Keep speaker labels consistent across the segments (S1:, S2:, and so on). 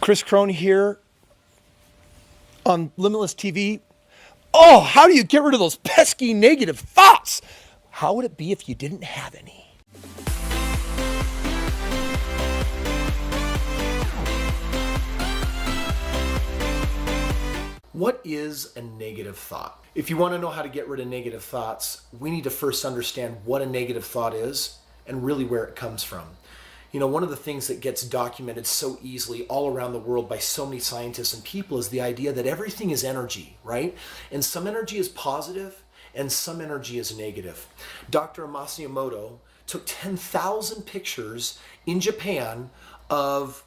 S1: Kris Krohn here on Limitless TV. Oh, how do you get rid of those pesky negative thoughts? How would it be if you didn't have any? What is a negative thought? If you want to know how to get rid of negative thoughts, we need to first understand what a negative thought is and really where it comes from. You know, one of the things that gets documented so easily all around the world by so many scientists and people is the idea that everything is energy, right? And some energy is positive and some energy is negative. Dr. Emoto took 10,000 pictures in Japan of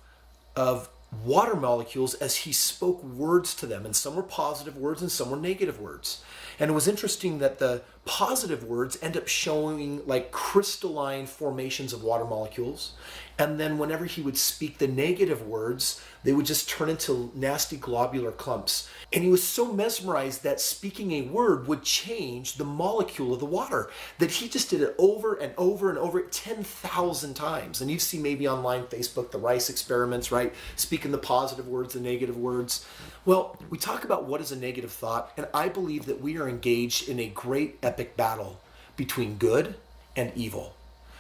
S1: water molecules as he spoke words to them, and some were positive words and some were negative words. And it was interesting that the positive words end up showing like crystalline formations of water molecules, and then whenever he would speak the negative words, they would just turn into nasty globular clumps. And he was so mesmerized that speaking a word would change the molecule of the water, that he just did it over and over and over 10,000 times. And you see maybe online, Facebook, the rice experiments, right? Speaking the positive words, the negative words. Well, we talk about what is a negative thought, and I believe that we are engaged in a great epic battle between good and evil.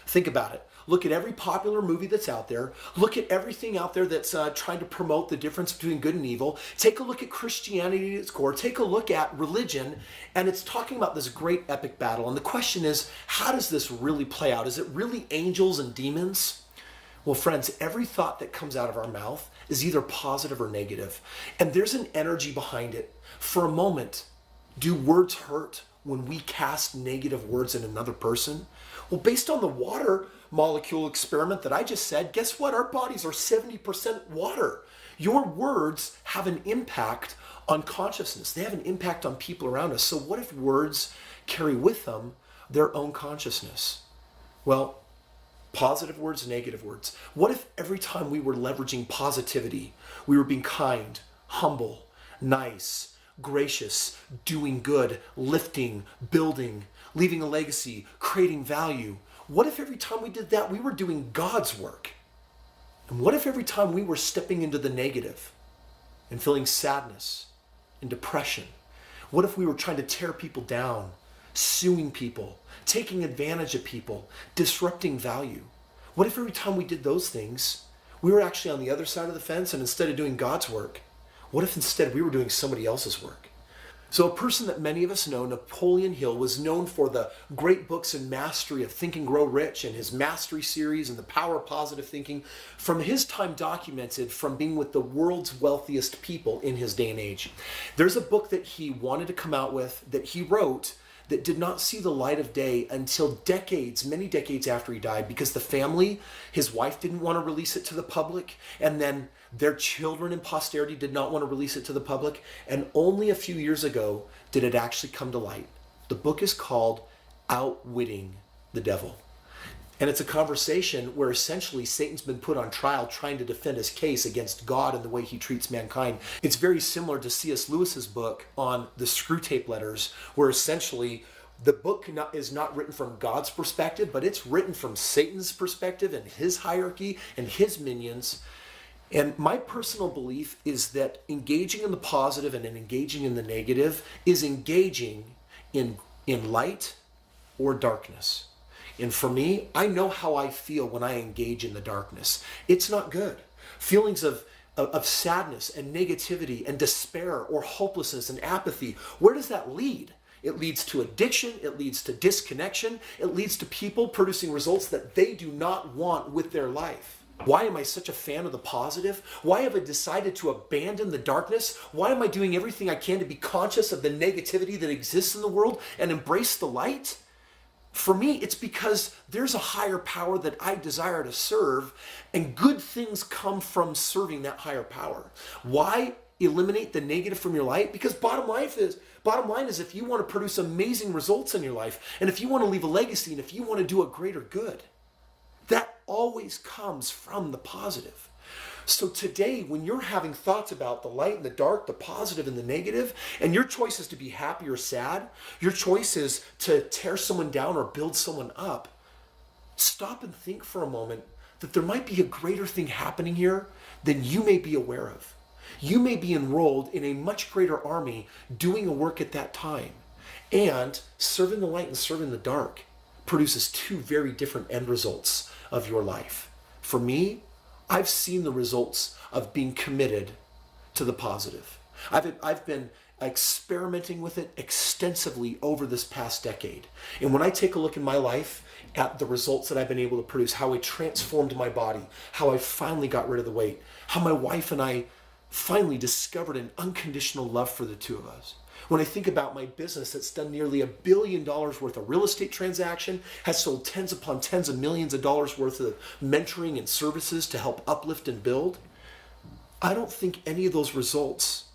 S1: Think about it. Look at every popular movie that's out there. Look at everything out there that's trying to promote the difference between good and evil. Take a look at Christianity at its core. Take a look at religion, and it's talking about this great epic battle. And the question is, how does this really play out? Is it really angels and demons? Well, friends, every thought that comes out of our mouth is either positive or negative. And there's an energy behind it. For a moment, do words hurt when we cast negative words in another person? Well, based on the water molecule experiment that I just said, guess what? Our bodies are 70% water. Your words have an impact on consciousness. They have an impact on people around us. So what if words carry with them their own consciousness? Well, positive words, negative words. What if every time we were leveraging positivity, we were being kind, humble, nice, gracious, doing good, lifting, building, leaving a legacy, creating value? What if every time we did that, we were doing God's work? And what if every time we were stepping into the negative and feeling sadness and depression? What if we were trying to tear people down, suing people, taking advantage of people, disrupting value? What if every time we did those things, we were actually on the other side of the fence, and instead of doing God's work, what if instead we were doing somebody else's work? So a person that many of us know, Napoleon Hill, was known for the great books and mastery of Think and Grow Rich and his Mastery series and the Power of Positive Thinking, from his time documented from being with the world's wealthiest people in his day and age. There's a book that he wanted to come out with that he wrote that did not see the light of day until decades, many decades after he died, because the family, his wife didn't want to release it to the public, and then their children and posterity did not want to release it to the public, and only a few years ago did it actually come to light. The book is called Outwitting the Devil. And it's a conversation where essentially Satan's been put on trial trying to defend his case against God and the way he treats mankind. It's very similar to C.S. Lewis's book on the Screw Tape Letters, where essentially the book is not written from God's perspective, but it's written from Satan's perspective and his hierarchy and his minions. And my personal belief is that engaging in the positive and engaging in the negative is engaging in light or darkness. And for me, I know how I feel when I engage in the darkness. It's not good. Feelings of sadness and negativity and despair or hopelessness and apathy, where does that lead? It leads to addiction, it leads to disconnection, it leads to people producing results that they do not want with their life. Why am I such a fan of the positive? Why have I decided to abandon the darkness? Why am I doing everything I can to be conscious of the negativity that exists in the world and embrace the light? For me, it's because there's a higher power that I desire to serve, and good things come from serving that higher power. Why eliminate the negative from your life? Because bottom line is if you want to produce amazing results in your life, and if you want to leave a legacy, and if you want to do a greater good, that always comes from the positive. So today, when you're having thoughts about the light and the dark, the positive and the negative, and your choice is to be happy or sad, your choice is to tear someone down or build someone up, stop and think for a moment that there might be a greater thing happening here than you may be aware of. You may be enrolled in a much greater army doing a work at that time. And serving the light and serving the dark produces two very different end results of your life. For me, I've seen the results of being committed to the positive. I've been experimenting with it extensively over this past decade. And when I take a look in my life at the results that I've been able to produce, how I transformed my body, how I finally got rid of the weight, how my wife and I finally discovered an unconditional love for the two of us. When I think about my business that's done nearly $1 billion worth of real estate transaction, has sold tens upon tens of millions of dollars worth of mentoring and services to help uplift and build, I don't think any of those results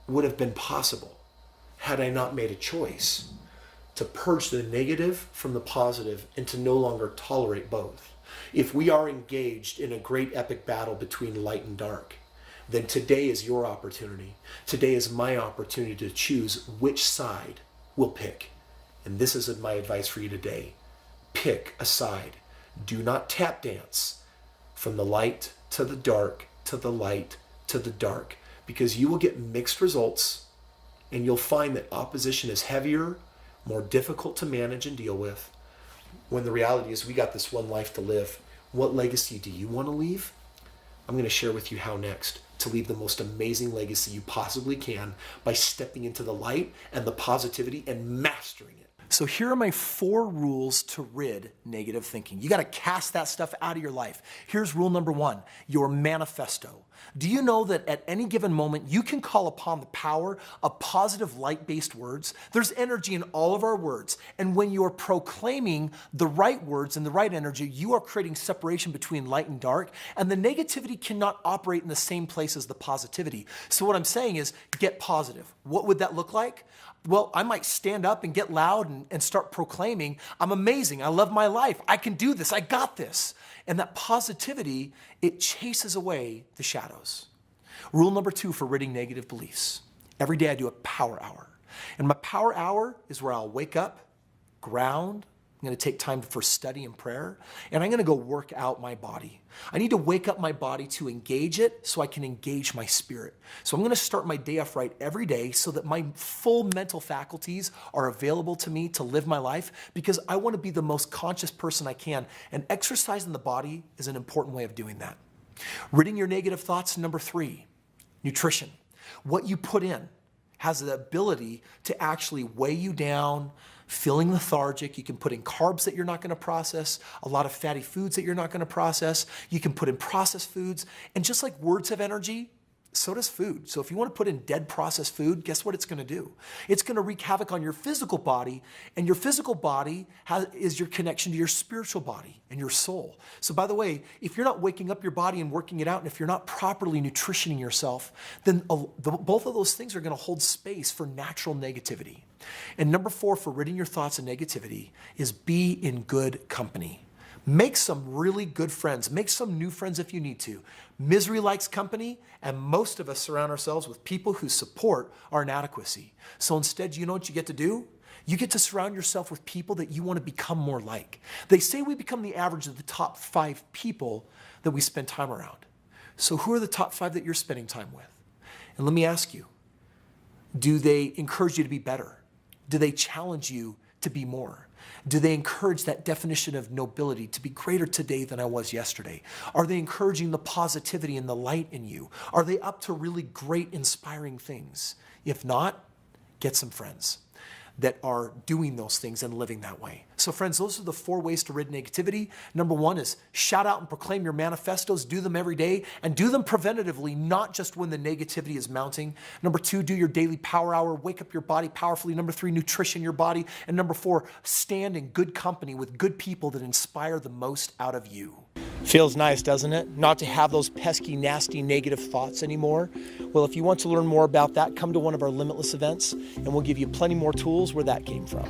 S1: would have been possible had I not made a choice to purge the negative from the positive and to no longer tolerate both. If we are engaged in a great epic battle between light and dark, then today is your opportunity. Today is my opportunity to choose which side we'll pick. And this is my advice for you today. Pick a side. Do not tap dance from the light to the dark, to the light, to the dark, because you will get mixed results and you'll find that opposition is heavier, more difficult to manage and deal with, when the reality is we got this one life to live. What legacy do you want to leave? I'm going to share with you how next to leave the most amazing legacy you possibly can by stepping into the light and the positivity and mastering it. So here are my 4 rules to rid negative thinking. You got to cast that stuff out of your life. Here's rule number 1, your manifesto. Do you know that at any given moment, you can call upon the power of positive light-based words? There's energy in all of our words. And when you're proclaiming the right words and the right energy, you are creating separation between light and dark. And the negativity cannot operate in the same place as the positivity. So what I'm saying is get positive. What would that look like? Well, I might stand up and get loud and start proclaiming, I'm amazing, I love my life, I can do this, I got this. And that positivity, it chases away the shadows. Rule number 2 for ridding negative beliefs. Every day I do a power hour. And my power hour is where I'll wake up, ground, I'm going to take time for study and prayer, and I'm going to go work out my body. I need to wake up my body to engage it so I can engage my spirit. So I'm going to start my day off right every day so that my full mental faculties are available to me to live my life, because I want to be the most conscious person I can. And exercising the body is an important way of doing that. Ridding your negative thoughts, number 3, nutrition. What you put in has the ability to actually weigh you down, feeling lethargic. You can put in carbs that you're not going to process, a lot of fatty foods that you're not going to process. You can put in processed foods. And just like words have energy, so does food. So if you want to put in dead processed food, guess what it's going to do? It's going to wreak havoc on your physical body, and your physical body is your connection to your spiritual body and your soul. So by the way, if you're not waking up your body and working it out, and if you're not properly nutritioning yourself, then both of those things are going to hold space for natural negativity. And number 4 for ridding your thoughts of negativity is be in good company. Make some really good friends. Make some new friends if you need to. Misery likes company, and most of us surround ourselves with people who support our inadequacy. So instead, you know what you get to do? You get to surround yourself with people that you want to become more like. They say we become the average of the top 5 people that we spend time around. So who are the top 5 that you're spending time with? And let me ask you, do they encourage you to be better? Do they challenge you to be more? Do they encourage that definition of nobility to be greater today than I was yesterday? Are they encouraging the positivity and the light in you? Are they up to really great, inspiring things? If not, get some friends that are doing those things and living that way. So friends, those are the 4 ways to rid negativity. Number 1 is shout out and proclaim your manifestos. Do them every day, and do them preventatively, not just when the negativity is mounting. Number 2, do your daily power hour. Wake up your body powerfully. Number 3, nutrition your body. And number 4, stand in good company with good people that inspire the most out of you. Feels nice, doesn't it? Not to have those pesky, nasty, negative thoughts anymore. Well, if you want to learn more about that, come to one of our Limitless events, and we'll give you plenty more tools where that came from.